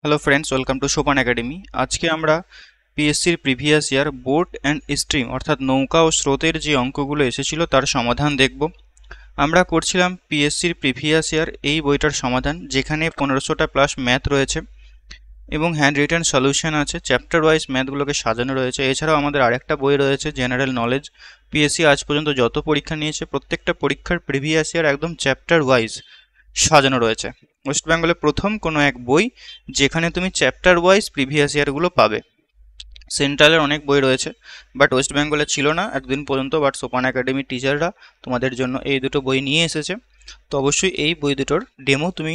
Hello friends, welcome to Sopan academy. আজকে আমরা পিএসসির previous year boat and stream অর্থাৎ নৌকা ও স্রোতের যে অঙ্কগুলো এসেছিল তার সমাধান দেখব। আমরা করছিলাম পিএসসির প্রিভিয়াস ইয়ার এই বইটার সমাধান, যেখানে 1500টা প্লাস ম্যাথ রয়েছে এবং হ্যান্ড রিটেন সলিউশন আছে। চ্যাপ্টার ওয়াইজ ম্যাথগুলোকে সাজানো রয়েছে। এছাড়াও আমাদের আরেকটা বই রয়েছে জেনারেল নলেজ। পিএসসি আজ পর্যন্ত যত পরীক্ষা নিয়েছে প্রত্যেকটা পরীক্ষার প্রিভিয়াস ইয়ার একদম চ্যাপ্টার ওয়াইজ সাজানো রয়েছে। ওয়েস্ট বেঙ্গলে প্রথম কোনো এক বই যেখানে তুমি চ্যাপ্টার ওয়াইজ প্রিভিয়াস ইয়ারগুলো পাবে। সেন্ট্রালের অনেক বই রয়েছে, বাট ওয়েস্ট বেঙ্গলে ছিল না এতদিন পর্যন্ত। বাট সোপান একাডেমির টিচাররা তোমাদের জন্য এই দুটো বই নিয়ে এসেছে। তো অবশ্যই এই বই দুটোর ডেমো তুমি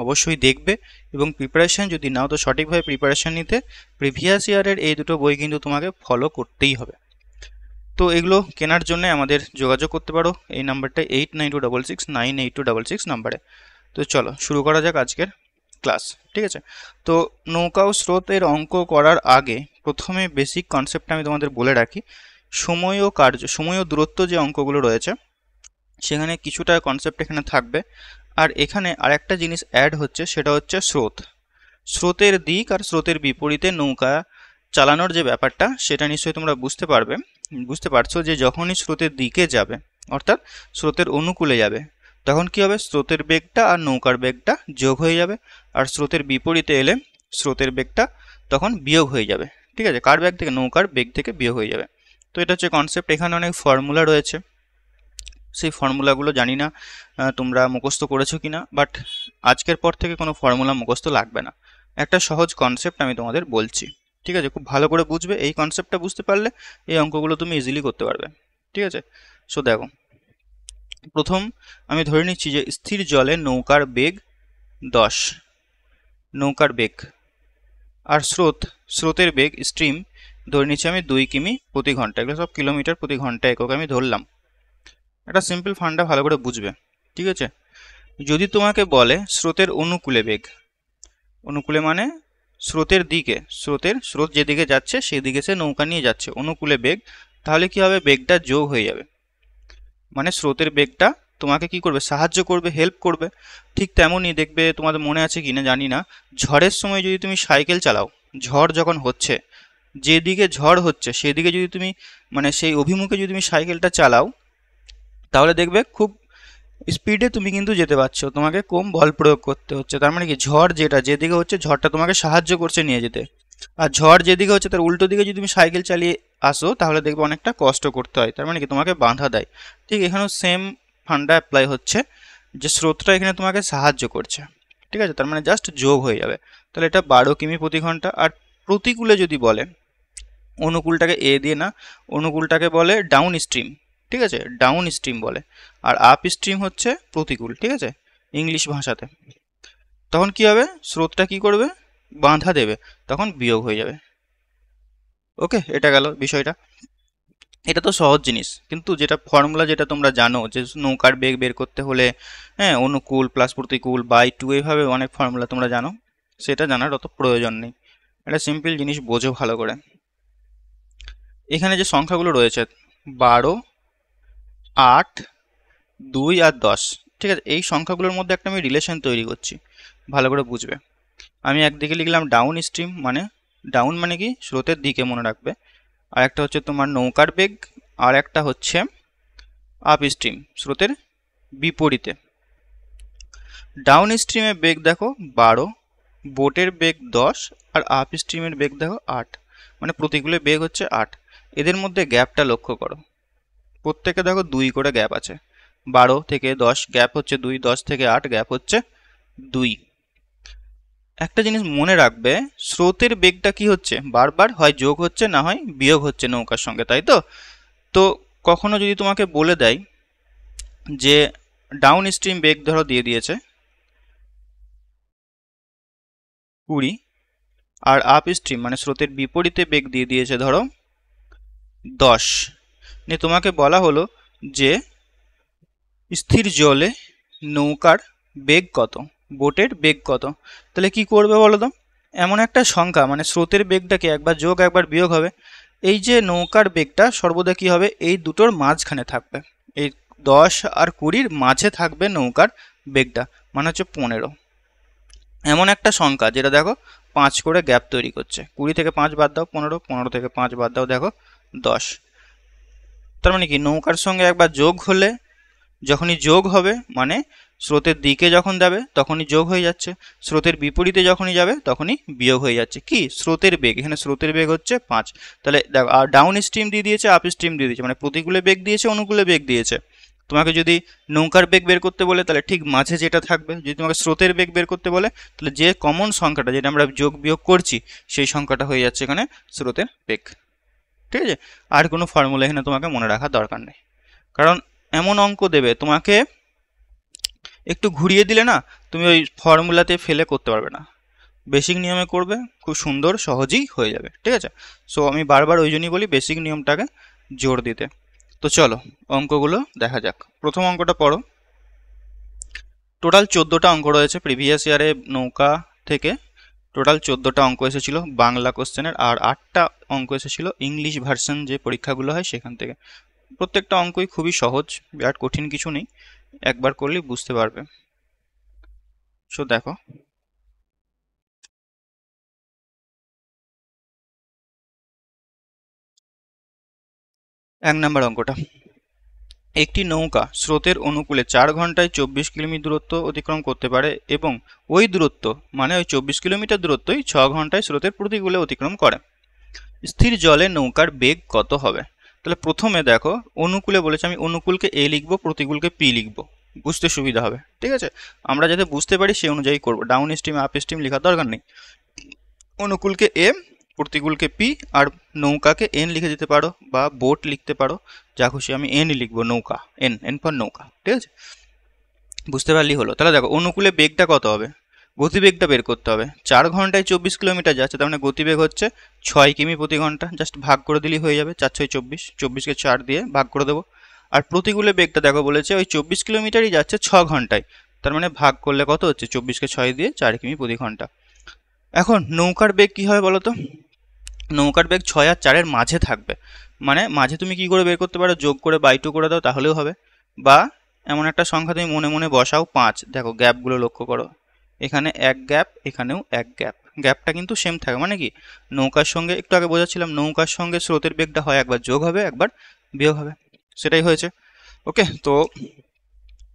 অবশ্যই দেখবে এবং প্রিপারেশান যদি নাও তো সঠিকভাবে প্রিপারেশান নিতে প্রিভিয়াস ইয়ারের এই দুটো বই কিন্তু তোমাকে ফলো করতেই হবে। তো এগুলো কেনার জন্য আমাদের যোগাযোগ করতে পারো এই নাম্বারটা 8926698266 নাম্বারে। তো চলো শুরু করা যাক আজকের ক্লাস। ঠিক আছে, তো নৌকা ও স্রোতের অঙ্ক করার আগে প্রথমে বেসিক কনসেপ্টটা আমি তোমাদের বলে রাখি। সময় ও দূরত্ব যে অঙ্কগুলো রয়েছে সেখানে কিছুটা কনসেপ্ট এখানে থাকবে। আর এখানে আরেকটা জিনিস অ্যাড হচ্ছে, সেটা হচ্ছে স্রোতের দিক আর স্রোতের বিপরীতে নৌকা চালানোর যে ব্যাপারটা, সেটা নিশ্চয়ই তোমরা বুঝতে পারছো যে যখনই স্রোতের দিকে যাবে অর্থাৎ স্রোতের অনুকূলে যাবে তখন কি হবে, স্রোতের বেগটা আর নৌকার বেগটা যোগ হয়ে যাবে, আর স্রোতের বিপরীতে এলে স্রোতের বেগটা তখন বিয়োগ হয়ে যাবে। ঠিক আছে, কার বেগ থেকে? নৌকার বেগ থেকে বিয়োগ হয়ে যাবে। তো এটা হচ্ছে কনসেপ্ট। এখানে অনেক ফর্মুলা রয়েছে, সেই ফর্মুলাগুলো জানি না তোমরা মুখস্থ করেছো কিনা, বাট আজকের পর থেকে কোনো ফর্মুলা মুখস্থ লাগবে না। একটা সহজ কনসেপ্ট আমি তোমাদের বলছি। ঠিক আছে, খুব ভালো করে বুঝবে। এই কনসেপ্টটা বুঝতে পারলে এই অঙ্কগুলো তুমি ইজিলি করতে পারবে। ঠিক আছে, সো দেখো, প্রথম আমি ধরে নিচ্ছি যে স্থির জলে নৌকার বেগ 10, নৌকার বেগ, আর স্রোতের বেগ স্ট্রিম ধরে নিচ্ছি আমি 2 কিমি প্রতি ঘন্টা। এগুলো সব কিলোমিটার প্রতি ঘন্টা একক আমি ধরলাম। একটা সিম্পল ফান্ডা ভালো করে বুঝবে। ঠিক আছে, যদি তোমাকে বলে স্রোতের অনুকূলে বেগ, অনুকূলে মানে স্রোতের দিকে, স্রোত যেদিকে যাচ্ছে সেদিকে সে নৌকা নিয়ে যাচ্ছে, অনুকূলে বেগ, তাহলে কি হবে, বেগটা যোগ হয়ে যাবে। মানে স্রোতের বেগটা তোমাকে কি করবে, সাহায্য করবে, হেল্প করবে। ঠিক তেমনই দেখবে, তোমাদের মনে আছে কিনা জানি না, ঝড়ের সময় যদি তুমি সাইকেল চালাও, ঝড় যখন হচ্ছে, যেদিকে ঝড় হচ্ছে সেদিকে যদি তুমি মানে সেই অভিমুখে যদি তুমি সাইকেলটা চালাও, তাহলে দেখবে খুব স্পিডে তুমি কিন্তু যেতে পারছো, তোমাকে কম বল প্রয়োগ করতে হচ্ছে। তার মানে কি, ঝড় যেদিকে হচ্ছে ঝড়টা তোমাকে সাহায্য করছে নিয়ে যেতে, আর ঝড় যেদিকে হচ্ছে তার উল্টো দিকে যদি তুমি সাইকেল চালিয়ে আসো তাহলে দেখবে অনেকটা কষ্ট করতে হয়। তার মানে কি, তোমাকে বাধা দেয়। ঠিক এখানেও সেম ফান্ডা অ্যাপ্লাই হচ্ছে, যে স্রোতটা এখানে তোমাকে সাহায্য করছে। ঠিক আছে, তার মানে জাস্ট যোগ হয়ে যাবে। তাহলে এটা 12 কিমি প্রতি ঘন্টা। আর প্রতিকূলে যদি বলে, অনুকূলটাকে এ দিয়ে না, অনুকূলটাকে বলে ডাউন স্ট্রিম। ঠিক আছে, ডাউন স্ট্রিম বলে, আর আপ স্ট্রিম হচ্ছে প্রতিকূল। ঠিক আছে, ইংলিশ ভাষাতে। তখন কি হবে, স্রোতটা কি করবে, বাঁধা দেবে, তখন বিয়োগ হয়ে যাবে। ওকে, এটা গেল বিষয়টা। এটা তো সহজ জিনিস, কিন্তু যেটা ফর্মুলা যেটা তোমরা জানো, যে নৌকার বেগ বের করতে হলে হ্যাঁ অনুকূল প্লাস প্রতিকূল বাই 2 এইভাবে অনেক ফর্মুলা তোমরা জানো, সেটা জানার অত প্রয়োজন নেই। একটা সিম্পল জিনিস বোঝো ভালো করে। এখানে যে সংখ্যাগুলো রয়েছে 12, 8, 2 আর 10, ঠিক আছে, এই সংখ্যাগুলোর মধ্যে একটা আমি রিলেশন তৈরি করছি, ভালো করে বুঝবে। আমি একদিকে লিখলাম ডাউন স্ট্রিম, মানে ডাউন মানে কি, স্রোতের দিকে, মনে রাখবে। আর একটা হচ্ছে তোমার নৌকার বেগ, আর একটা হচ্ছে আপ স্ট্রিম, স্রোতের বিপরীতে। ডাউন স্ট্রিমের বেগ দেখো 12, বোটের বেগ 10, আর আপ স্ট্রিমের বেগ দেখো 8, মানে প্রতিকূলের বেগ হচ্ছে 8। এদের মধ্যে গ্যাপটা লক্ষ্য করো, প্রত্যেকে দেখো 2 করে গ্যাপ আছে। 12 থেকে 10 গ্যাপ হচ্ছে 2, 10 থেকে 8 গ্যাপ হচ্ছে 2। একটা জিনিস মনে রাখবে, স্রোতের বেগটা কি হচ্ছে, বারবার হয় যোগ হচ্ছে না হয় বিয়োগ হচ্ছে নৌকার সঙ্গে, তাই তো? তো কখনো যদি তোমাকে বলে দেয় যে ডাউন স্ট্রিম বেগ ধরো দিয়ে দিয়েছে 20, আর আপ স্ট্রিম মানে স্রোতের বিপরীতে বেগ দিয়ে দিয়েছে ধরো 10, নিয়ে তোমাকে বলা হলো যে স্থির জলে নৌকার বেগ কত, বোটের বেগ কত, তাহলে কি করবে বলো তো? এমন একটা সংখ্যা, মানে স্রোতের বেগটাকে একবার যোগ একবার বিয়োগ হবে। এই যে নৌকার বেগটা সর্বদা কি হবে, এই দুটোর মাঝখানে থাকবে, এই 10 আর 20-র মাঝে থাকবে নৌকার বেগটা, মানে হচ্ছে 15। এমন একটা সংখ্যা যেটা দেখো 5 করে গ্যাপ তৈরি করছে। 20 থেকে 5 বাদ দাও 15, 15 থেকে 5 বাদ দাও দেখো 10। তার মানে কি নৌকার সঙ্গে একবার যোগ হলে, যখনই যোগ হবে মানে স্রোতের দিকে যখন যাবে তখনই যোগ হয়ে যাচ্ছে, স্রোতের বিপরীতে যখনই যাবে তখনই বিয়োগ হয়ে যাচ্ছে। কি স্রোতের বেগ, এখানে স্রোতের বেগ হচ্ছে 5। তাহলে দেখো আর ডাউন স্ট্রিম দিয়ে দিয়েছে, আপ স্ট্রিম দিয়ে দিয়েছে, মানে প্রতিকূলে বেগ দিয়েছে, অনুকূলে বেগ দিয়েছে। তোমাকে যদি নৌকার বেগ বের করতে বলে তাহলে ঠিক মাঝে যেটা থাকবে, যদি তোমাকে স্রোতের বেগ বের করতে বলে তাহলে যে কমন সংখ্যাটা যেটা আমরা যোগ বিয়োগ করছি সেই সংখ্যাটা হয়ে যাচ্ছে এখানে স্রোতের বেগ। ঠিক আছে, আর কোনো ফর্মুলা এখানে তোমাকে মনে রাখার দরকার নেই, কারণ এমন অঙ্ক দেবে তোমাকে একটু ঘুরিয়ে দিলে না তুমি ওই ফর্মুলাতে ফেলে করতে পারবে না, বেসিক নিয়মে করবে খুব সুন্দর সহজেই হয়ে যাবে। ঠিক আছে, সো আমি বারবার ওই জন্যই বলি বেসিক নিয়মটাকে জোর দিতে। তো চলো অঙ্কগুলো দেখা যাক। প্রথম অঙ্কটা পড়ো। টোটাল 14টা অঙ্ক রয়েছে প্রিভিয়াস ইয়ারে নৌকা থেকে, টোটাল 14টা অঙ্ক এসেছিল বাংলা কোশ্চেনের, আর 8টা অঙ্ক এসেছিল ইংলিশ ভার্সন যে পরীক্ষাগুলো হয় সেখান থেকে। প্রত্যেকটা অঙ্কই খুবই সহজ, বিরাট কঠিন কিছু নেই, একবার করলেই বুঝতে পারবে। সো দেখো, এক নম্বর অঙ্কটা, একটি নৌকা স্রোতের অনুকূলে 4 ঘন্টায় 24 কিমি দূরত্ব অতিক্রম করতে পারে এবং ওই দূরত্ব মানে ওই 24 কিলোমিটার দূরত্বই 6 ঘন্টায় স্রোতের প্রতিকূলে অতিক্রম করে। স্থির জলে নৌকার বেগ কত হবে? তাহলে প্রথমে দেখো অনুকূলে বলেছে, আমি অনুকূলকে এ লিখবো, প্রতিকূলকে পি লিখবো, বুঝতে সুবিধা হবে। ঠিক আছে, আমরা যাতে বুঝতে পারি সেই অনুযায়ী করবো, ডাউন স্ট্রিম আপ স্ট্রিম লেখার দরকার নেই। অনুকূলকে এ, প্রতিকূলকে পি, আর নৌকাকে এন লিখে দিতে পারো বা বোট লিখতে পারো, যা খুশি, আমি এন লিখবো, নৌকা, এন, এন ফর নৌকা। ঠিক আছে, বুঝতে পারলেই হলো। তাহলে দেখো অনুকূলে বেগটা কত হবে, গতিবেগটা বের করতে হবে। 4 ঘন্টায় 24 কিলোমিটার যাচ্ছে, তার মানে গতিবেগ হচ্ছে 6 কিমি প্রতি ঘন্টা, জাস্ট ভাগ করে দিলেই হয়ে যাবে, 4 6 24, 24কে 4 দিয়ে ভাগ করে দেবো। আর প্রতিকূলে বেগটা দেখো বলেছে ওই 24 কিলোমিটারই যাচ্ছে 6 ঘন্টায়, তার মানে ভাগ করলে কত হচ্ছে, 24কে 6 দিয়ে 4 কিমি প্রতি ঘন্টা। এখন নৌকার বেগ কি হবে বলো তো, নৌকার বেগ 6 আর 4-এর মাঝে থাকবে, মানে মাঝে তুমি কি করে বের করতে পারো, যোগ করে বাই 2 করে দাও তাহলেও হবে, বা এমন একটা সংখ্যা তুমি মনে মনে বসাও 5। দেখো গ্যাপগুলো লক্ষ্য করো, এখানে এক গ্যাপ, এখানেও এক গ্যাপ, গ্যাপটা কিন্তু সেম থাকে, মানে কি নৌকার সঙ্গে একটু আগে বোঝাচ্ছিলাম নৌকার সঙ্গে স্রোতের বেগটা হয় একবার যোগ হবে একবার বিয়োগ হবে, সেটাই হয়েছে। ওকে, তো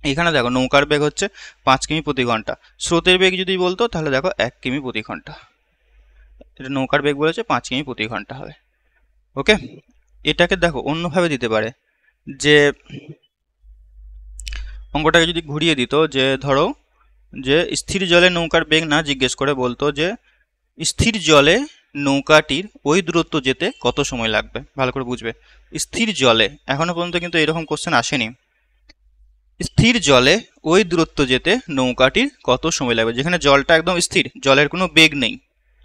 এখানে দেখো নৌকার বেগ হচ্ছে 5 কিমি প্রতি ঘন্টা, স্রোতের বেগ যদি বলতো তাহলে দেখো 1 কিমি প্রতি ঘন্টা, এটা নৌকার বেগ বলেছে 5 কিমি প্রতি ঘন্টা হবে। ওকে, এটাকে দেখো অন্যভাবে দিতে পারে, যে অঙ্কটাকে যদি ঘুরিয়ে দিত, যে ধরো যে স্থির জলে নৌকার বেগ না জিজ্ঞেস করে বলতো যে স্থির জলে নৌকাটির ওই দূরত্ব যেতে কত সময় লাগবে। ভালো করে বুঝবে, স্থির জলে এখনো পর্যন্ত কিন্তু এরকম কোশ্চেন আসেনি। স্থির জলে ওই দূরত্ব যেতে নৌকাটির কত সময় লাগবে, যেখানে জলটা একদম স্থির, জলের কোনো বেগ নেই,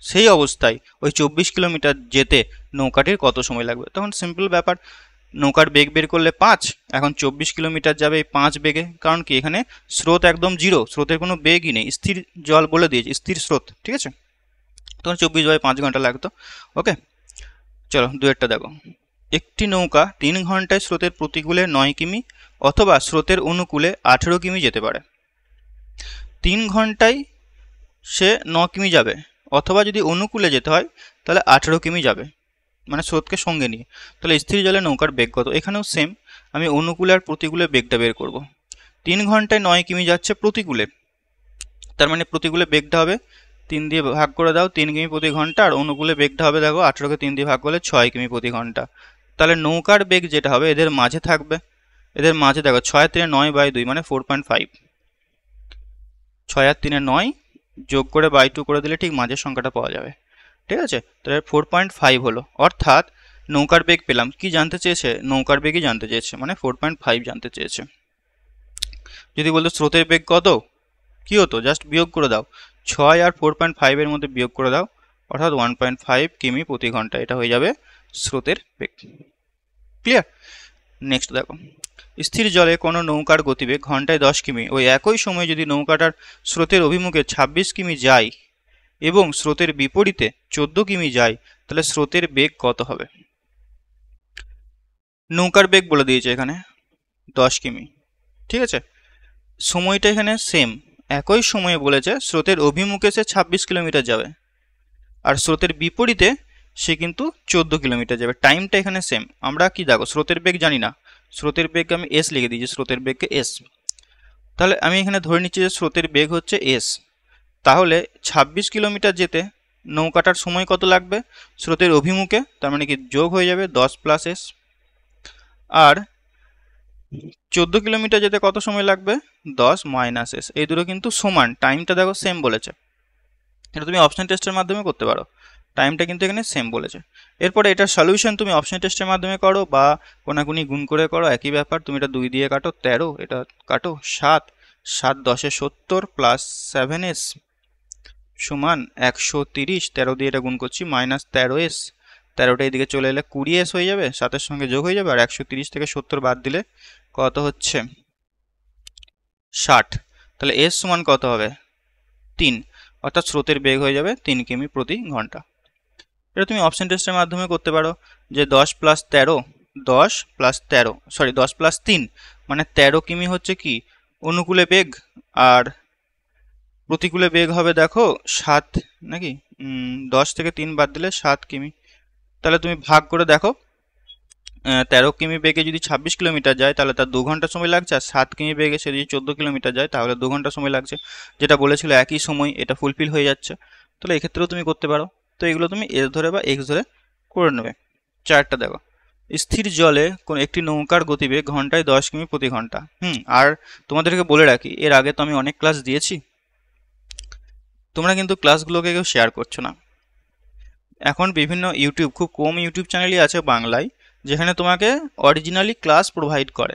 সেই অবস্থায় ওই 24 কিলোমিটার যেতে নৌকাটির কত সময় লাগবে। তখন সিম্পল ব্যাপার, নৌকার বেগ বের করলে 5, এখন 24 কিলোমিটার যাবে এই 5 বেগে, কারণ কি এখানে স্রোত একদম জিরো, স্রোতের কোনো বেগই নেই, স্থির জল বলে দিয়েছে, স্থির স্রোত। ঠিক আছে, তখন 24/5 ঘন্টা লাগতো। ওকে, চলো দুয়েরটা দেখো, একটি নৌকা 3 ঘন্টায় স্রোতের প্রতিকূলে 9 কিমি অথবা স্রোতের অনুকূলে 18 কিমি যেতে পারে। 3 ঘন্টায় সে 9 কিমি যাবে, অথবা যদি অনুকূলে যেতে হয় তাহলে 18 কিমি যাবে, মানে স্রোতকে সঙ্গে নিয়ে। তাহলে স্থির জলে নৌকার বেগ কত, এখানেও সেম, আমি অনুকূলে আর প্রতিকূলে বেগটা বের করব। 3 ঘন্টায় 9 কিমি যাচ্ছে প্রতিকূলে, তার মানে প্রতিকূলে বেগটা হবে 3 দিয়ে ভাগ করে দাও 3 কিমি প্রতি ঘন্টা, আর অনুকূলে বেগটা হবে দেখো 18কে 3 দিয়ে ভাগ করলে 6 কিমি প্রতি ঘন্টা। তাহলে নৌকার বেগ যেটা হবে এদের মাঝে থাকবে, এদের মাঝে দেখো 6 আর 3 9/2 মানে 4.5, 6 আর 3 9 যোগ করে বাই 2 করে দিলে ঠিক মাঝের সংখ্যাটা পাওয়া যাবে। ঠিক আছে, তাহলে 4.5 হলো, অর্থাৎ নৌকার বেগ পেলাম। কি জানতে চেয়েছে, নৌকার বেগই জানতে চেয়েছে, মানে 4.5 জানতে চেয়েছে। যদি বলতো স্রোতের বেগ কত, কি হতো, জাস্ট বিয়োগ করে দাও, 6 আর 4.5 এর মধ্যে বিয়োগ করে দাও, অর্থাৎ 1.5 কিমি প্রতি ঘন্টা, এটা হয়ে যাবে স্রোতের বেগ। ক্লিয়ার? নেক্সট দেখো, স্থির জলে কোনো নৌকার গতিবেগ ঘন্টায় 10 কিমি, ওই একই সময়ে যদি নৌকাটার স্রোতের অভিমুখে 26 কিমি যায় এবং স্রোতের বিপরীতে 14 কিমি যায়, তাহলে স্রোতের বেগ কত হবে। নৌকার বেগ বলে দিয়েছে এখানে 10 কিমি, ঠিক আছে, সময়টা এখানে সেম, একই সময়ে বলেছে স্রোতের অভিমুখে সে 26 কিলোমিটার যাবে, আর স্রোতের বিপরীতে সে কিন্তু 14 কিলোমিটার যাবে। টাইমটা এখানে সেম। আমরা কি দেখো স্রোতের বেগ জানি না, স্রোতের বেগকে আমি এস লিখে দিয়েছি, স্রোতের বেগকে এস। তাহলে আমি এখানে ধরে নিচ্ছি যে স্রোতের বেগ হচ্ছে এস। তাহলে 26 কিলোমিটার যেতে নৌকাটার সময় কত লাগবে স্রোতের অভিমুখে, তার মানে কি যোগ হয়ে যাবে 10 প্লাস এস। আর 14 কিলোমিটার যেতে কত সময় লাগবে 10 মাইনাস এস। এই দুটো কিন্তু সমান, টাইমটা দেখো সেম বলেছে। এটা তুমি অপশন টেস্টের মাধ্যমে করতে পারো, টাইমটা কিন্তু এখানে সেম বলেছে। এরপরে এটার সলিউশন তুমি অপশন টেস্টের মাধ্যমে করো বা কোনাকুনি গুণ করে করো, একই ব্যাপার। তুমি এটা 2 দিয়ে কাটো 13, এটা কাটো 7, 7 10 70 প্লাস 7s সমান 130, 13 দিয়ে এটা গুণ করছি মাইনাস 13s, 13টা এদিকে চলে এলে 20s হয়ে যাবে, 7-এর সঙ্গে যোগ হয়ে যাবে। আর 130 থেকে 70 বাদ দিলে কত হচ্ছে 60। তাহলে s সমান কত হবে 3, অর্থাৎ স্রোতের বেগ হয়ে যাবে 3 কিমি প্রতি ঘন্টা। এটা তুমি অপশন টেস্টের মাধ্যমে করতে পারো যে 10 প্লাস 13, 10 প্লাস 13 সরি 10 প্লাস 3 মানে 13 কিমি হচ্ছে কি অনুকূলে বেগ, আর প্রতিকূলে বেগ হবে দেখো 7 নাকি 10 থেকে 3 বাদ দিলে 7 কিমি। তাহলে তুমি ভাগ করে দেখো 13 কিমি বেগে যদি 26 কিলোমিটার যায় তাহলে তার 2 ঘন্টা সময় লাগছে, আর 7 কিমি বেগে সে যদি 14 কিলোমিটার যায় তাহলে 2 ঘন্টা সময় লাগছে। যেটা বলেছিল একই সময়, এটা ফুলফিল হয়ে যাচ্ছে। তাহলে এক্ষেত্রেও তুমি করতে পারো। তো এগুলো তুমি এস ধরে বা এক্স ধরে করে নেবে। চারটা দেখো, স্থির জলে কোন একটি নৌকার গতিবেগ ঘন্টায় 10 কিমি প্রতি ঘন্টা। আর তোমাদেরকে বলে রাখি, এর আগে তো আমি অনেক ক্লাস দিয়েছি, তোমরা কিন্তু ক্লাসগুলোকে কেউ শেয়ার করছো না। এখন বিভিন্ন ইউটিউব, খুব কম ইউটিউব চ্যানেলই আছে বাংলায় যেখানে তোমাকে অরিজিনালি ক্লাস প্রোভাইড করে,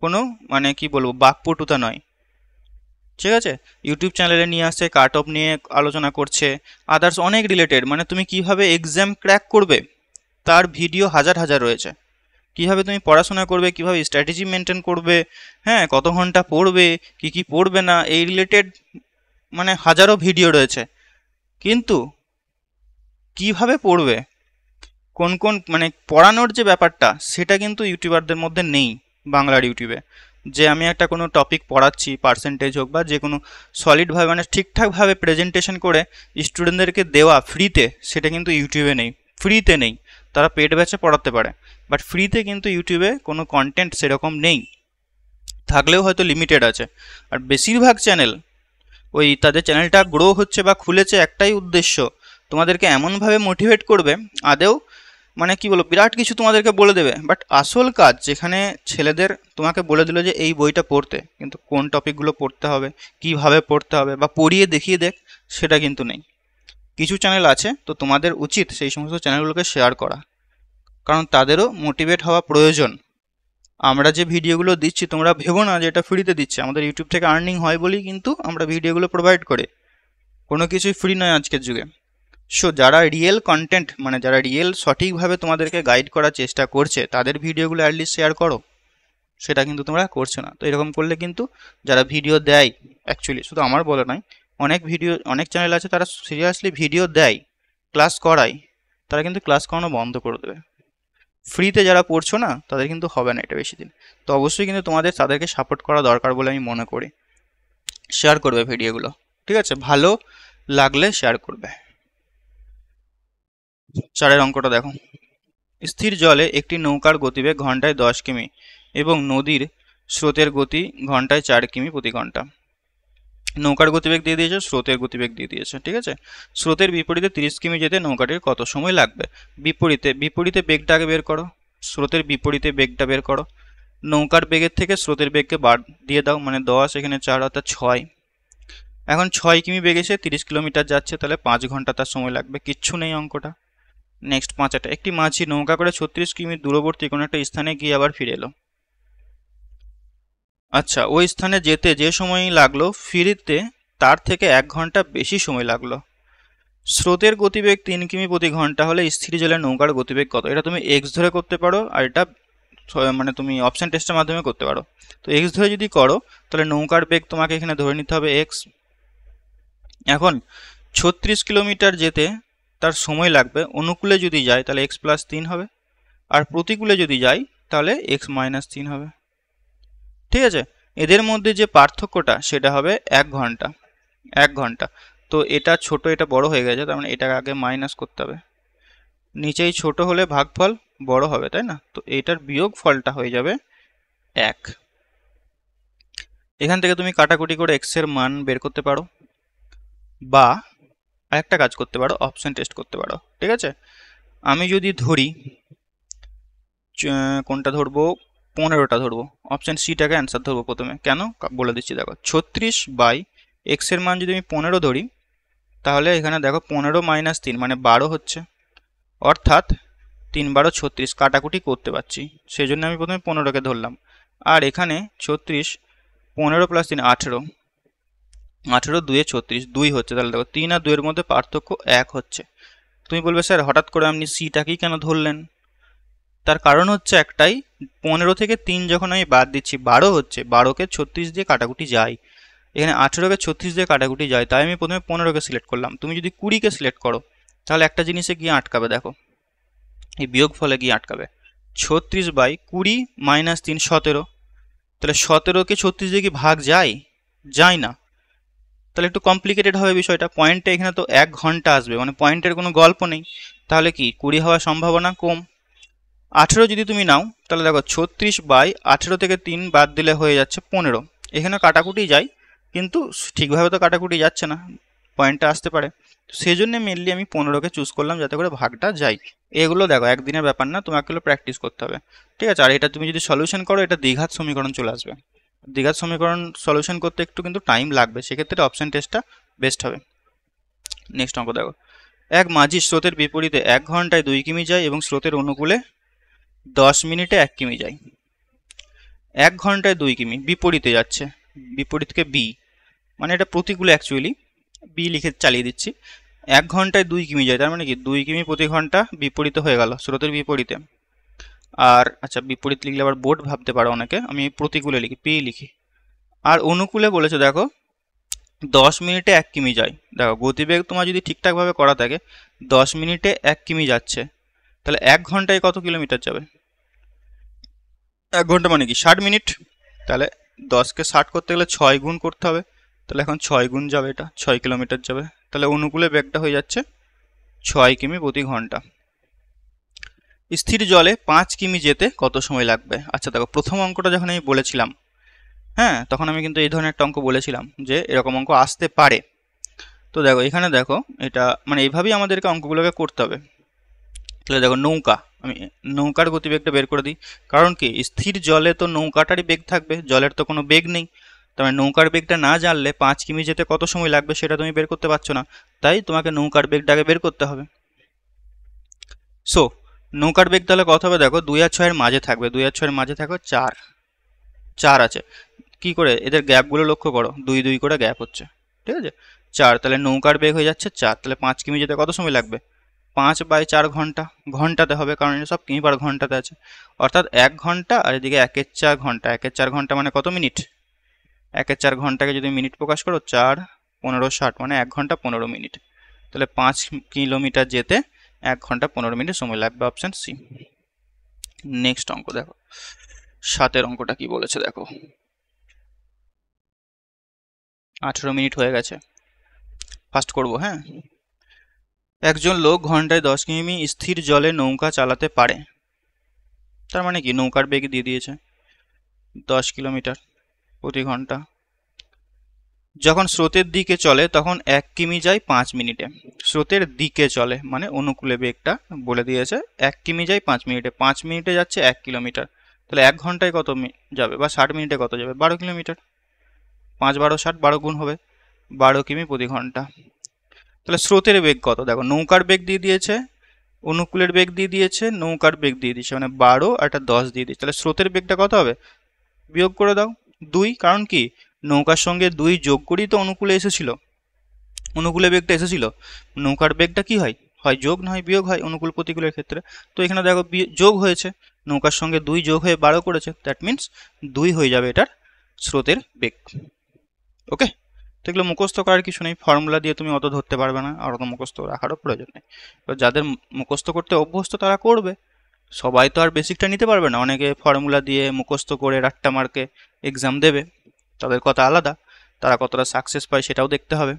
কোনো মানে কি বলবো বাকপটুতা নয়, ঠিক আছে। ইউটিউব চ্যানেলে নিয়ে আসছে, কাট অফ নিয়ে আলোচনা করছে, আদার্স অনেক রিলেটেড, মানে তুমি কিভাবে এক্সাম ক্র্যাক করবে তার ভিডিও হাজার হাজার রয়েছে। কিভাবে তুমি পড়াশোনা করবে, কিভাবে স্ট্র্যাটেজি মেনটেন করবে, হ্যাঁ কত ঘন্টা পড়বে, কি পড়বে না, এই রিলেটেড মানে হাজারো ভিডিও রয়েছে। কিন্তু কিভাবে পড়বে, কোন কোন মানে পড়ানোর যে ব্যাপারটা সেটা কিন্তু ইউটিউবারদের মধ্যে নেই বাংলার ইউটিউবে। যে আমি একটা কোনো টপিক পড়াচ্ছি, পার্সেন্টেজ হোক বা যে কোনো সলিডভাবে মানে ঠিকঠাকভাবে প্রেজেন্টেশন করে স্টুডেন্টদেরকে দেওয়া ফ্রিতে, সেটা কিন্তু ইউটিউবে নেই, ফ্রিতে নেই। তারা পেড ব্যাচে পড়াতে পারে, বাট ফ্রিতে কিন্তু ইউটিউবে কোনো কন্টেন্ট সেরকম নেই, থাকলেও হয়তো লিমিটেড আছে। আর বেশিরভাগ চ্যানেল ওই তাদের চ্যানেলটা গ্রো হচ্ছে বা খুলেছে একটাই উদ্দেশ্য, তোমাদেরকে এমনভাবে মোটিভেট করবে, আদেও মানে কি বলবো বিরাট কিছু তোমাদেরকে বলে দেবে, বাট আসল কাজ যেখানে ছেলেদের তোমাকে বলে দিল যে এই বইটা পড়তে, কিন্তু কোন টপিকগুলো পড়তে হবে, কিভাবে পড়তে হবে বা পড়িয়ে দেখিয়ে দেখ, সেটা কিন্তু নেই। কিছু চ্যানেল আছে, তো তোমাদের উচিত সেই সমস্ত চ্যানেলগুলোকে শেয়ার করা, কারণ তাদেরও মোটিভেট হওয়া প্রয়োজন। আমরা যে ভিডিওগুলো দিচ্ছি তোমরা ভেবো না যে এটা ফ্রিতে দিচ্ছে, আমাদের ইউটিউব থেকে আর্নিং হয় বলেই কিন্তু আমরা ভিডিওগুলো প্রোভাইড করে, কোনো কিছুই ফ্রি নয় আজকের যুগে। সো যারা রিয়েল কন্টেন্ট মানে যারা রিয়েল সঠিকভাবে তোমাদেরকে গাইড করার চেষ্টা করছে তাদের ভিডিওগুলো অ্যাটলিস্ট শেয়ার করো, সেটা কিন্তু তোমরা করছো না। তো এরকম করলে কিন্তু যারা ভিডিও দেয়, অ্যাকচুয়ালি শুধু আমার বলা নয়, অনেক চ্যানেল আছে তারা সিরিয়াসলি ভিডিও দেয়, ক্লাস করায়, তারা কিন্তু ক্লাস করানো বন্ধ করে দেবে। ফ্রিতে যারা পড়ছো না তাদের কিন্তু হবে না এটা বেশি দিন। তো অবশ্যই কিন্তু তাদেরকে সাপোর্ট করা দরকার বলে আমি মনে করি। শেয়ার করবে ভিডিওগুলো, ঠিক আছে, ভালো লাগলে শেয়ার করবে। 4 অঙ্কটা দেখো, স্থির জলে একটি নৌকার গতিবেগ ঘন্টায় 10 কিমি এবং নদীর স্রোতের গতি ঘন্টায় 4 কিমি প্রতি ঘন্টা। নৌকার গতিবেগ দিয়ে দিয়েছে, স্রোতের গতিবেগ দিয়ে দিয়েছে, ঠিক আছে। স্রোতের বিপরীতে 30 কিমি যেতে নৌকাটির কত সময় লাগবে। বিপরীতে বেগটা আগে বের করো, স্রোতের বিপরীতে বেগটা বের করো। নৌকার বেগের থেকে স্রোতের বেগকে বাদ দিয়ে দাও, মানে 10 এখানে 4 অর্থাৎ 6। এখন 6 কিমি বেগে সে 30 কিলোমিটার যাচ্ছে, তাহলে 5 ঘন্টা তার সময় লাগবে। কিচ্ছু নেই অঙ্কটা। নেক্সট 5টা, একটি মাঝি নৌকা করে 36 কিমি দূরবর্তী কোনো একটা স্থানে গিয়ে আবার ফিরে এলো। আচ্ছা, ওই স্থানে যেতে যে সময় লাগলো ফিরতে তার থেকে 1 ঘন্টা বেশি সময় লাগলো। স্রোতের গতিবেগ 3 কিমি প্রতি ঘন্টা হলে স্থির জলে নৌকার গতিবেগ কত। এটা তুমি এক্স ধরে করতে পারো, আর এটা মানে তুমি অপশন টেস্টের মাধ্যমে করতে পারো। তো এক্স ধরে যদি করো তাহলে নৌকার বেগ তোমাকে এখানে ধরে নিতে হবে এক্স। এখন 36 কিলোমিটার যেতে তার সময় লাগবে, অনুকূলে যদি যায় তাহলে এক্স প্লাস 3 হবে, আর প্রতিকূলে যদি যায় তাহলে এক্স মাইনাস 3 হবে, ঠিক আছে। এদের মধ্যে যে পার্থক্যটা সেটা হবে 1 ঘন্টা। তো এটা ছোট এটা বড় হয়ে গেছে, তার মানে এটাকে আগে মাইনাস করতে হবে। নিচেই ছোট হলে ভাগফল বড় হবে, তাই না? তো এটার বিয়োগ ফলটা হয়ে যাবে 1। এখান থেকে তুমি কাটাকুটি করে x এর মান বের করতে পারো, বা আরেকটা কাজ করতে পারো, অপশন টেস্ট করতে পারো। ঠিক আছে, আমি যদি ধরি কোনটা ধরবো, 15টা ধরবো, অপশন সিটাকে অ্যান্সার ধরবো প্রথমে। কেন বলে দিচ্ছি, দেখো 36/x এর মান যদি আমি 15 ধরি, তাহলে এখানে দেখো 15 - 3 মানে 12 হচ্ছে, অর্থাৎ 3 × 12 = 36। কাটাকুটি করতে পারছি, সেই জন্য আমি প্রথমে 15কে ধরলাম। আর এখানে 36, 15 + 3 18, 18 2 = 36, 2 হচ্ছে। তাহলে দেখো 3 আর 2 এর মধ্যে পার্থক্য 1 হচ্ছে। তুমি বলবে স্যার হঠাৎ করে আপনি সিটাকেই কেন ধরলেন? তার কারণ হচ্ছে একটাই, 15 থেকে 3 যখন আমি বাদ দিচ্ছি 12 হচ্ছে, 12কে 36 দিয়ে কাটাকুটি যায়, এখানে 18কে 36 দিয়ে কাটাকুটি যায়, তাই আমি প্রথমে 15কে সিলেক্ট করলাম। তুমি যদি 20কে সিলেক্ট করো, তাহলে একটা জিনিসে গিয়ে আটকাবে, দেখো এই বিয়োগ ফলে গিয়ে আটকাবে। 36/20 - 3 17, তাহলে 17কে 36 দিয়ে কি ভাগ যায়? যায় না। তাহলে একটু কমপ্লিকেটেড হবে বিষয়টা। পয়েন্টে এখানে তো 1 ঘন্টা আসবে, মানে পয়েন্টের কোনো গল্প নেই, তাহলে কি 20 হওয়ার সম্ভাবনা কম। 18 যদি তুমি নাও, তাহলে দেখো 36/18 থেকে 3 বাদ দিলে হয়ে যাচ্ছে 15। এখানে কাটাকুটি যায়, কিন্তু ঠিকভাবে তো কাটাকুটি যাচ্ছে না, পয়েন্টটা আসতে পারে। সেই জন্য মেনলি আমি 15কে চুজ করলাম, যাতে করে ভাগটা যায়। এগুলো দেখো একদিনের ব্যাপার না, তোমাকে এগুলো প্র্যাকটিস করতে হবে। ঠিক আছে, আর এটা তুমি যদি সলিউশন করো, এটা দ্বিঘাত সমীকরণ চলে আসবে। দ্বিঘাত সমীকরণ সলিউশন করতে একটু কিন্তু টাইম লাগবে, সেক্ষেত্রে অপশন টেস্টটা বেস্ট হবে। নেক্সট অঙ্ক দেখো, এক মাঝি স্রোতের বিপরীতে 1 ঘন্টায় 2 কিমি যায় এবং স্রোতের অনুকূলে 10 মিনিটে 1 কিমি যায়। 1 ঘন্টায় 2 কিমি, বিপরীতে যাচ্ছে, বিপরীতকে বি, মানে এটা প্রতিকূলে, অ্যাকচুয়ালি বি লিখে চালিয়ে দিচ্ছি। 1 ঘন্টায় 2 কিমি যায়, তার মানে কি 2 কিমি প্রতি ঘন্টা বিপরীতে হয়ে গেল, স্রোতের বিপরীতে। আর আচ্ছা, বিপরীত লিখলে আবার বোর্ড ভাবতে পারো অনেকে, আমি প্রতিকূলে লিখি, পি লিখি। আর অনুকূলে বলেছে দেখো 10 মিনিটে 1 কিমি যায়। দেখো গতিবেগ তোমার যদি ঠিকঠাকভাবে করা থাকে, 10 মিনিটে 1 কিমি যাচ্ছে, তাহলে 1 ঘন্টায় কত কিলোমিটার যাবে? 1 ঘন্টা মানে কি 60 মিনিট, তাহলে 10কে 60 করতে গেলে 6 গুণ করতে হবে, তাহলে এখন 6 গুণ যাবে, এটা 6 কিলোমিটার যাবে। তাহলে অনুকূলে বেগটা হয়ে যাচ্ছে 6 কিমি প্রতি ঘন্টা। স্থির জলে 5 কিমি যেতে কত সময় লাগবে? আচ্ছা দেখো, প্রথম অঙ্কটা যখন আমি বলেছিলাম, হ্যাঁ, তখন আমি কিন্তু এই ধরনের একটা অঙ্ক বলেছিলাম যে এরকম অঙ্ক আসতে পারে। তো দেখো এখানে দেখো, এটা মানে এইভাবেই আমাদেরকে অঙ্কগুলোকে করতে হবে। তাহলে দেখো নৌকা, আমি নৌকার গতিবেগটা বের করে দিই। কারণ কি, স্থির জলে তো নৌকাটারই বেগ থাকবে, জলের তো কোনো বেগ নেই। তার মানে নৌকার বেগটা না জানলে 5 কিমি যেতে কত সময় লাগবে সেটা তুমি বের করতে পারছো না, তাই তোমাকে নৌকার বেগটাকে বের করতে হবে। সো নৌকার বেগ তাহলে কত হবে? দেখো 2 আর 6 এর মাঝে থাকবে, 2 আর 6 এর মাঝে থাকো 4, 4 আছে। কি করে এদের গ্যাপগুলো লক্ষ্য করো, 2 2 করে গ্যাপ হচ্ছে, ঠিক আছে? 4, তাহলে নৌকার বেগ হয়ে যাচ্ছে 4, তাহলে 5 কিমি যেতে কত সময় লাগবে? 5/4 ঘন্টা, ঘন্টাতে হবে কারণ এটা সব কিমি পার ঘন্টাতে আছে, অর্থাৎ 1 ঘন্টা। আর এদিকে 1 এর 4 ঘন্টা, 1 এর 4 ঘন্টা মানে কত মিনিট? 1 এর 4 ঘন্টাকে যদি মিনিট প্রকাশ করো, 4 15 60 মানে 1 ঘন্টা 15 মিনিট। তাহলে 5 কিলোমিটার যেতে 1 ঘন্টা 15 মিনিট সময় লাগবে, অপশন সি। নেক্সট অঙ্ক দেখো, 7 অঙ্কটা কি বলেছে দেখো। 18 মিনিট হয়ে গেছে, ফাস্ট করব, হ্যাঁ। একজন লোক ঘন্টায় 10 কিমি স্থির জলে নৌকা চালাতে পারে, তার মানে কি নৌকার বেগ দিয়ে দিয়েছে 10 কিলোমিটার প্রতি ঘন্টা। যখন স্রোতের দিকে চলে তখন 1 কিমি যায় 5 মিনিটে। স্রোতের দিকে চলে মানে অনুকূলে বেগটা বলে দিয়েছে, 1 কিমি যায় 5 মিনিটে, 5 মিনিটে যাচ্ছে 1 কিলোমিটার, তাহলে 1 ঘন্টায় কত যাবে, বা 60 মিনিটে কত যাবে? 12 কিলোমিটার। 5 12 60, 12 গুণ হবে, 12 কিমি প্রতি ঘন্টা। তাহলে স্রোতের বেগ কত? দেখো নৌকার বেগ দিয়ে দিয়েছে, অনুকূলের বেগ দিয়ে দিয়েছে, নৌকার বেগ দিয়ে দিয়েছে, মানে 12 আর একটা 10 দিয়ে দিয়েছে, তাহলে স্রোতের বেগটা কত হবে? বিয়োগ করে দাও 2, কারণ কি নৌকার সঙ্গে 2 যোগ করেই তো অনুকূলে এসেছিল, অনুকূলে বেগটা এসেছিল। নৌকার বেগটা কি হয়, হয় যোগ না হয় বিয়োগ হয় অনুকূল প্রতিকূলের ক্ষেত্রে। তো এখানে দেখো যোগ হয়েছে, নৌকার সঙ্গে 2 যোগ হয়ে 12 করেছে, দ্যাট মিনস 2 হয়ে যাবে এটার স্রোতের বেগ। ওকে, তো এগুলো মুখস্থ করার কিছু নেই, ফর্মুলা দিয়ে তুমি অত ধরতে পারবে না, আর অত মুখস্থ রাখারও প্রয়োজন নেই। তো যাদের মুখস্থ করতে অভ্যস্ত তারা করবে, সবাই তো আর বেসিকটা নিতে পারবে না, অনেকে ফর্মুলা দিয়ে মুখস্থ করে রাট্টা মার্কে এক্সাম দেবে, তাদের কথা আলাদা, তারা কতটা সাকসেস পায় সেটাও দেখতে হবে।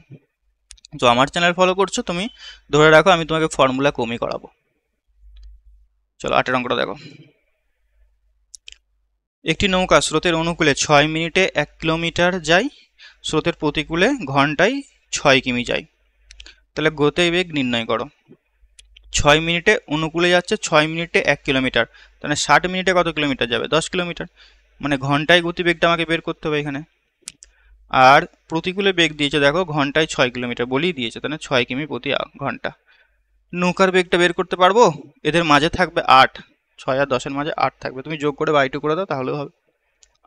তো আমার চ্যানেল ফলো করছো তুমি, ধরে রাখো আমি তোমাকে ফর্মুলা কমই করাবো। চলো 8 অঙ্কটা দেখো। একটি নৌকা স্রোতের অনুকূলে 6 মিনিটে 1 কিলোমিটার যায়, স্রোতের প্রতিকূলে ঘন্টায় 6 কিমি যায়। তাহলে গতিবেগ নির্ণয় করো। 6 মিনিটে অনুকূলে যাচ্ছে, 6 মিনিটে 1 কিলোমিটার, তাহলে 60 মিনিটে কত কিলোমিটার যাবে? 10 কিলোমিটার। মানে ঘন্টায় গতিবেগটা আমাকে বের করতে হবে এখানে। আর প্রতিকূলে বেগ দিয়েছে দেখো ঘন্টায় 6 কিলোমিটার বলেই দিয়েছে, তাহলে 6 কিমি প্রতি ঘন্টা। নৌকার বেগটা বের করতে পারবো? এদের মাঝে থাকবে 8, 6 আর 10-এর মাঝে 8 থাকবে, তুমি যোগ করে বাই 2 করে দাও তাহলেও হবে।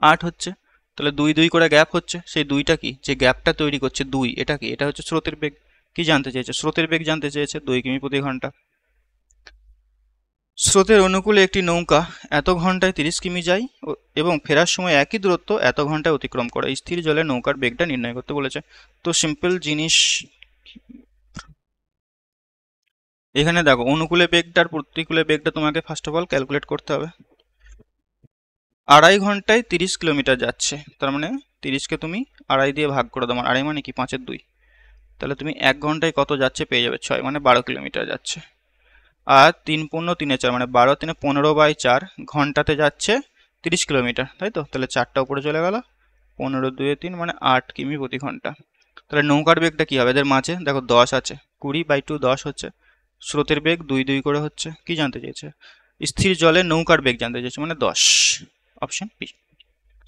8 হচ্ছে, তাহলে 2 2 করে গ্যাপ হচ্ছে, সেই 2টা কি, যে গ্যাপটা তৈরি করছে 2, এটা কি? এটা হচ্ছে স্রোতের বেগ। কি জানতে চেয়েছে? স্রোতের বেগ জানতে চেয়েছে, 2 কিমি প্রতি ঘন্টা। স্রোতের অনুকূলে একটি নৌকা এত ঘন্টায় 30 কিমি যায় এবং ফেরার সময় একই দূরত্ব এত ঘন্টায় অতিক্রম করে। স্থির জলে নৌকার বেগটা নির্ণয় করতে বলেছে। তো সিম্পল জিনিস, এখানে দেখো অনুকূলে বেগটা আর প্রতিকূলে বেগটা তোমাকে ফার্স্ট অফ অল ক্যালকুলেট করতে হবে। 2.5 ঘন্টায় 30 কিলোমিটার যাচ্ছে, তার মানে 30কে তুমি 2.5 দিয়ে ভাগ করে দাও, 2.5 মানে কি 5-এর 2, তাহলে তুমি 1 ঘন্টায় কত যাচ্ছে পেয়ে যাবে 6, মানে 12 কিলোমিটার যাচ্ছে। আর 3 পূর্ণ 3 4, মানে 12 3 15/4 ঘন্টাতে যাচ্ছে 30 কিলোমিটার, তাই তো? তাহলে 4টা উপরে চলে গেল, 15 2 3 মানে 8 কিমি প্রতি ঘন্টা। তাহলে নৌকার বেগটা কি হবে? এদের মাঝে দেখো 10 আছে, 20/2 10 হচ্ছে। স্রোতের বেগ 2 2 করে হচ্ছে। কি জানতে চেয়েছে? স্থির জলে নৌকার বেগ জানতে চেয়েছে, মানে 10, অপশন বি।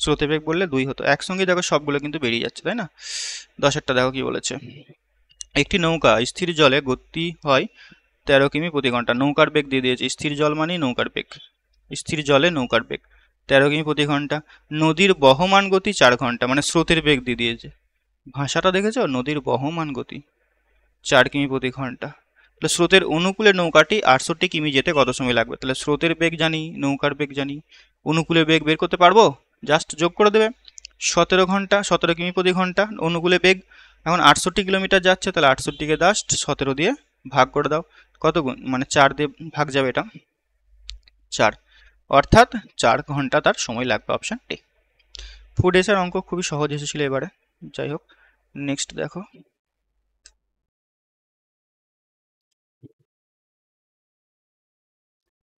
স্রোতের বেগ বললে 2 হতো, একসঙ্গে দেখো সবগুলো কিন্তু বেরিয়ে যাচ্ছে, তাই না? 10-এরটা দেখো কি বলেছে। একটি নৌকা স্থির জলে গতি হয় 13 কিমি প্রতি ঘন্টা। নৌকার বেগ দিয়ে দিয়েছে, স্থির জল মানেই নৌকার বেগ, স্থির জলে নৌকার বেগ 13 কিমি প্রতি ঘন্টা। নদীর বহমান গতি 4 ঘন্টা, মানে স্রোতের বেগ দিয়ে দিয়েছে। ভাষাটা দেখেছো? নদীর বহমান গতি 4 কিমি প্রতি ঘন্টা। তাহলে স্রোতের অনুকূলে নৌকাটি 68 কিমি যেতে কত সময় লাগবে? তাহলে স্রোতের বেগ জানি, নৌকার বেগ জানি, অনুকূলে বেগ বের করতে পারবো, জাস্ট যোগ করে দেবে। 17 ঘন্টা, 17 কিমি প্রতি ঘন্টা অনুকূলে বেগ, এখন 68 কিলোমিটার যাচ্ছে, তাহলে 68কে জাস্ট 17 দিয়ে ভাগ করে দাও। কত গুণ, মানে 4 দিয়ে ভাগ যাবে, এটা 4, অর্থাৎ 4 ঘন্টা তার সময় লাগবে, অপশন ডি। ফুড এসার অঙ্ক খুবই সহজ এসেছিল এবারে, যাই হোক নেক্সট দেখো।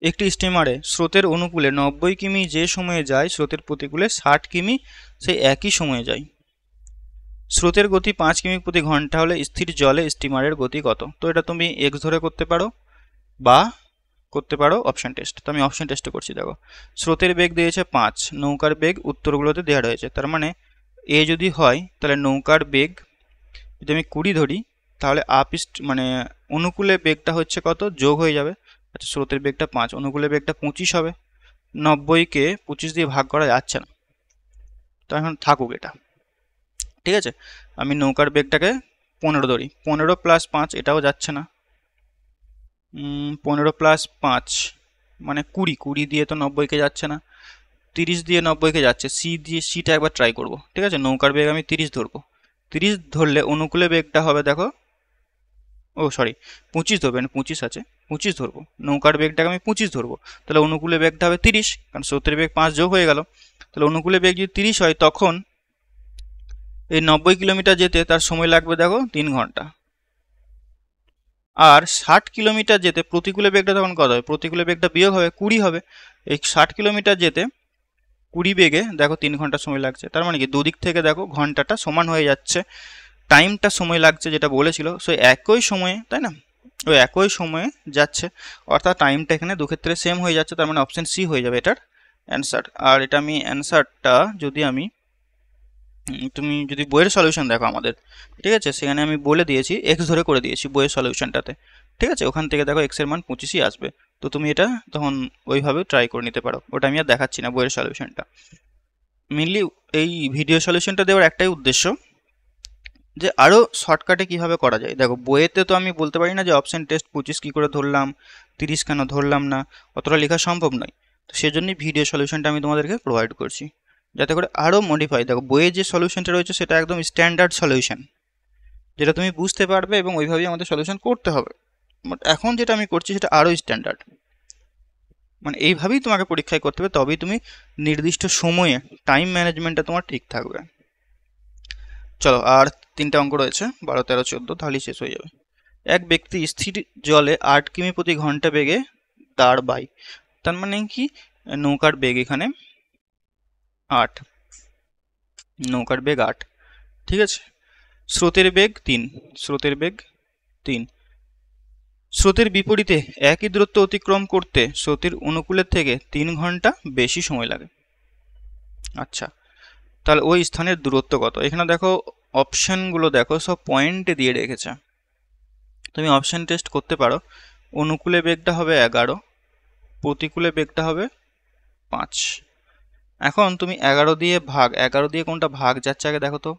একটি স্টিমারে স্রোতের অনুকূলে 90 কিমি যে সময়ে যায়, স্রোতের প্রতিকূলে 60 কিমি সেই একই সময়ে যায়। স্রোতের গতি 5 কিমি প্রতি ঘন্টা হলে স্থির জলে স্টিমারের গতি কত? তো এটা তুমি এক্স ধরে করতে পারো বা করতে পারো অপশন টেস্ট। তো আমি অপশন টেস্ট করছি, দেখো স্রোতের বেগ দিয়েছে 5, নৌকার বেগ উত্তরগুলোতে দেওয়া রয়েছে, তার মানে এ যদি হয় তাহলে নৌকার বেগ যদি আমি 20 ধরি, তাহলে মানে অনুকূলে বেগটা হচ্ছে কত, যোগ হয়ে যাবে। আচ্ছা স্রোতের বেগটা 5, অনুকূলে বেগটা 25 হবে। 90কে 25 দিয়ে ভাগ করা যাচ্ছে না, তো এখন থাকুক এটা, ঠিক আছে। আমি নৌকার বেগটাকে 15 ধরি, 15 + 5 এটাও যাচ্ছে না, 15 + 5 মানে 20, 20 দিয়ে তো 90কে যাচ্ছে না, 30 দিয়ে 90কে যাচ্ছে। সিটা একবার ট্রাই করব, ঠিক আছে। নৌকার বেগ আমি 30 ধরবো, 30 ধরলে অনুকূলে বেগটা হবে দেখো, ও সরি 25 ধরবেন, 25 আছে, 25 ধরবো। নৌকার বেগটাকে আমি 25 ধরবো, তাহলে অনুকূলে বেগটা হবে 30, কারণ স্রোতের বেগ 5 যোগ হয়ে গেল। তাহলে অনুকূলে বেগ যদি 30 হয়, তখন এই 90 কিলোমিটার যেতে তার সময় লাগবে দেখো 3 ঘন্টা। আর 60 কিলোমিটার যেতে প্রতিকূলে বেগটা তখন কত হবে? প্রতিকূলে বেগটা বিয়োগ হবে, 20 হবে। এই 60 কিলোমিটার যেতে 20 বেগে দেখো 3 ঘন্টা সময় লাগছে, তার মানে কি দুদিক থেকে দেখো ঘন্টাটা সমান হয়ে যাচ্ছে, টাইমটা সময় লাগছে যেটা বলেছিল, সো একই সময়ে, তাই না? ওই একই সময়ে যাচ্ছে, অর্থাৎ টাইমটা এখানে দুক্ষেত্রে সেম হয়ে যাচ্ছে, তার মানে অপশন সি হয়ে যাবে এটার অ্যান্সার। আর এটা আমি অ্যান্সারটা যদি আমি তুমি যদি বইয়ের সলিউশন দেখো আমাদের, ঠিক আছে, সেখানে আমি বলে দিয়েছি, এক্স ধরে করে দিয়েছি বইয়ের সলিউশনটাতে, ঠিক আছে। ওখান থেকে দেখো এক্সের মান 25ই আসবে, তো তুমি এটা তখন ওইভাবে ট্রাই করে নিতে পারো, ওটা আমি আর দেখাচ্ছি না বইয়ের সলিউশনটা। মেনলি এই ভিডিও সলিউশনটা দেওয়ার একটাই উদ্দেশ্য, যে আরও শর্টকাটে কিভাবে করা যায়। দেখো বইয়েতে তো আমি বলতে পারি না যে অপশন টেস্ট 25 কী করে ধরলাম, 30 কেন ধরলাম না, অতটা লেখা সম্ভব নয়। তো সেজন্যই ভিডিও সলিউশনটা আমি তোমাদেরকে প্রোভাইড করছি, যাতে করে আরও মডিফাই। দেখো বইয়ে যে সলিউশনটা রয়েছে সেটা একদম স্ট্যান্ডার্ড সলিউশন, যেটা তুমি বুঝতে পারবে এবং ওইভাবেই আমাদের সলিউশন করতে হবে। বাট এখন যেটা আমি করছি সেটা আরও স্ট্যান্ডার্ড, মানে এইভাবেই তোমাকে পরীক্ষায় করতে হবে, তবেই তুমি নির্দিষ্ট সময়ে টাইম ম্যানেজমেন্টটা তোমার ঠিক থাকবে। চলো আর তিনটে অঙ্ক রয়েছে, 12, 13, 14, তাহলেই শেষ হয়ে যাবে। এক ব্যক্তি স্থির জলে 8 কিমি প্রতি ঘন্টা বেগে দাঁড় বাই, তার মানে কি নৌকার বেগ এখানে 8, নৌকার বেগ 8, ঠিক আছে। স্রোতের বেগ 3, স্রোতের বেগ 3। স্রোতের বিপরীতে একই দূরত্ব অতিক্রম করতে স্রোতের অনুকূলের থেকে 3 ঘন্টা বেশি সময় লাগে। আচ্ছা, তাহলে ওই স্থানের দূরত্ব কত? এখানে দেখো অপশানগুলো দেখো সব পয়েন্টে দিয়ে রেখেছে, তুমি অপশান টেস্ট করতে পারো। অনুকূলে বেগটা হবে 11, প্রতিকূলে বেগটা হবে 5। এখন তুমি 11 দিয়ে কোনটা ভাগ যাচ্ছে আগে দেখো তো।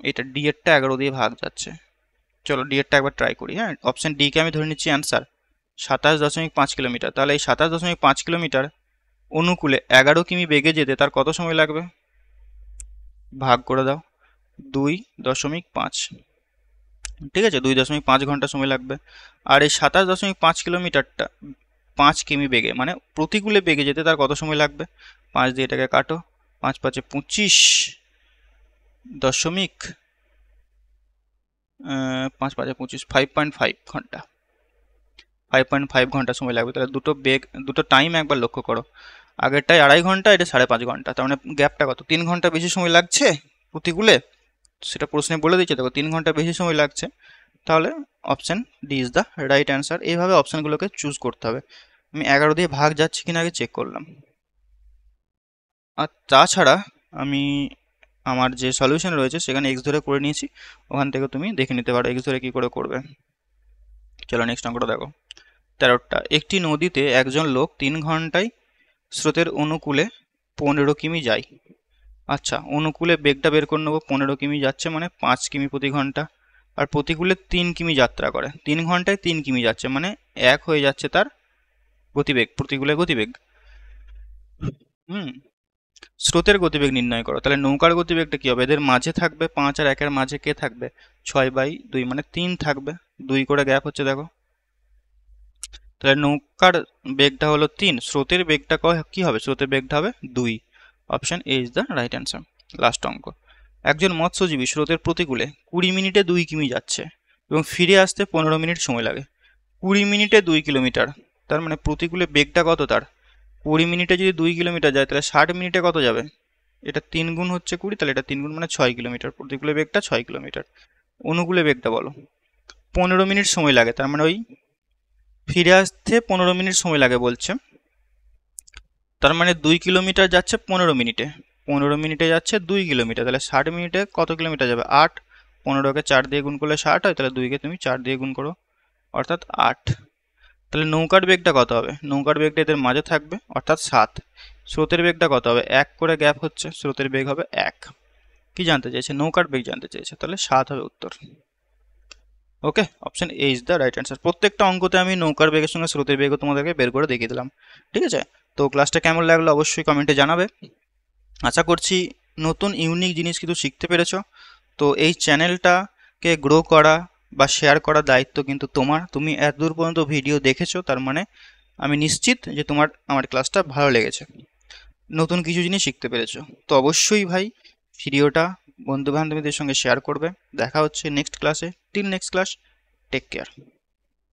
এটা ডি এরটা 11 দিয়ে ভাগ যাচ্ছে। চলো ডি এরটা একবার ট্রাই করি। হ্যাঁ, অপশান ডি কে আমি ধরে নিচ্ছি অ্যান্সার 27.5 কিলোমিটার। তাহলে এই 27.5 কিলোমিটার অনুকূলে 11 কিমি বেগে যেতে তার কত সময় লাগবে? ভাগ করে দাও, 2.5, ঠিক আছে, 2.5 ঘন্টা সময় লাগবে। আর এই 27.5 কিলোমিটারটা 5 কিমি বেগে মানে প্রতিকূলে বেগে যেতে তার কত সময় লাগবে? 5 দিয়ে এটাকে কাটো, 5 5 25 দশমিক 5 5 25 5.5 ঘন্টা, 5.5 ঘন্টা সময় লাগবে। তাহলে দুটো টাইম একবার লক্ষ্য করো, আগেরটায় 2.5 ঘন্টা, এটা 5.5 ঘন্টা, তার মানে গ্যাপটা কত? 3 ঘন্টা বেশি সময় লাগছে প্রতিকূলে, সেটা প্রশ্নে বলে দিচ্ছে দেখো 3 ঘন্টা বেশি সময় লাগছে। তাহলে option D is the right answer. এইভাবে অপশানগুলোকে চুজ করতে হবে। আমি 11 দিয়ে ভাগ যাচ্ছে কিনা আগে চেক করলাম। আর তাছাড়া আমি আমার যে সলিউশন রয়েছে সেখানে এক্স ধরে করে নিয়েছি, ওখান থেকে তুমি দেখে নিতে পারো এক্স ধরে কী করে করবে। চলো নেক্সট অঙ্কটা দেখো। 13টা, একটি নদীতে একজন লোক 3 ঘন্টায় স্রোতের অনুকূলে 15 কিমি যায়। আচ্ছা, অনুকূলে বেগটা বের করে নেবো। 15 কিমি যাচ্ছে মানে 5 কিমি প্রতি ঘন্টা, আর প্রতিকূলে 3 কিমি যাত্রা করে। 3 ঘন্টায় 3 কিমি যাচ্ছে মানে 1 হয়ে যাচ্ছে তার গতিবেগ, প্রতিকূলে গতিবেগ। স্রোতের গতিবেগ নির্ণয় করো। তাহলে নৌকার গতিবেগটা কি হবে? এদের মাঝে থাকবে 5 আর 1-এর মাঝে কে থাকবে? 6/2 মানে 3 থাকবে, 2 করে গ্যাপ হচ্ছে দেখো। তাহলে নৌকার বেগটা হলো 3, স্রোতের বেগটা কি হবে? স্রোতের বেগটা হবে 2। Option A is the right answer. Last অঙ্ক, একজন মৎস্যজীবী স্রোতের প্রতিকূলে 20 মিনিটে 2 কিমি যাচ্ছে এবং ফিরে আসতে 15 মিনিট সময় লাগে। 20 মিনিটে 2 কিলোমিটার, তার মানে প্রতিকূলে বেগটা কত তার? 20 মিনিটে যদি 2 কিলোমিটার যায় তাহলে 60 মিনিটে কত যাবে? এটা 3 গুণ হচ্ছে 20, তাহলে এটা 3 গুণ মানে 6 কিলোমিটার। প্রতিকূলে বেগটা 6 কিলোমিটার। অনুকূলে বেগটা বলো। 15 মিনিট সময় লাগে, তার মানে ওই ফিরে আসতে 15 মিনিট সময় লাগে বলছে। তার মানে 2 কিলোমিটার যাচ্ছে 15 মিনিটে, 15 মিনিটে যাচ্ছে 2 কিলোমিটার, তাহলে 60 মিনিটে কত কিলোমিটার যাবে? 8। 15কে 4 দিয়ে গুণ করলে 60 হয়, তাহলে 2কে তুমি 4 দিয়ে গুণ করো, অর্থাৎ 8। তাহলে নৌকার বেগটা কত হবে? নৌকার বেগটা এদের মাঝে থাকবে, অর্থাৎ 7। স্রোতের বেগটা কত হবে? 1 করে গ্যাপ হচ্ছে, স্রোতের বেগ হবে 1। কি জানতে চাইছে? নৌকার বেগ জানতে চাইছে, তাহলে 7 হবে উত্তর। Okay, option A is the right answer. প্রত্যেকটা অঙ্কতে আমি নৌকার বেগের সঙ্গে স্রোতের বেগও তোমাদেরকে বের করে দেখিয়ে দিলাম, ঠিক আছে। তো ক্লাসটা কেমন লাগলো অবশ্যই কমেন্টে জানাবে। আশা করছি নতুন ইউনিক জিনিস কিছু শিখতে পেরেছো। তো এই চ্যানেলটাকে গ্রো করা বা শেয়ার করার দায়িত্ব কিন্তু তোমার। তুমি এত দূর পর্যন্ত ভিডিও দেখেছো, তার মানে আমি নিশ্চিত যে তোমার আমার ক্লাসটা ভালো লেগেছে, নতুন কিছু জিনিস শিখতে পেরেছো। তো অবশ্যই ভাই ভিডিওটা বন্ধু বান্ধবীদের সঙ্গে শেয়ার করবে। দেখা হচ্ছে নেক্সট ক্লাসে। Till next class, take care.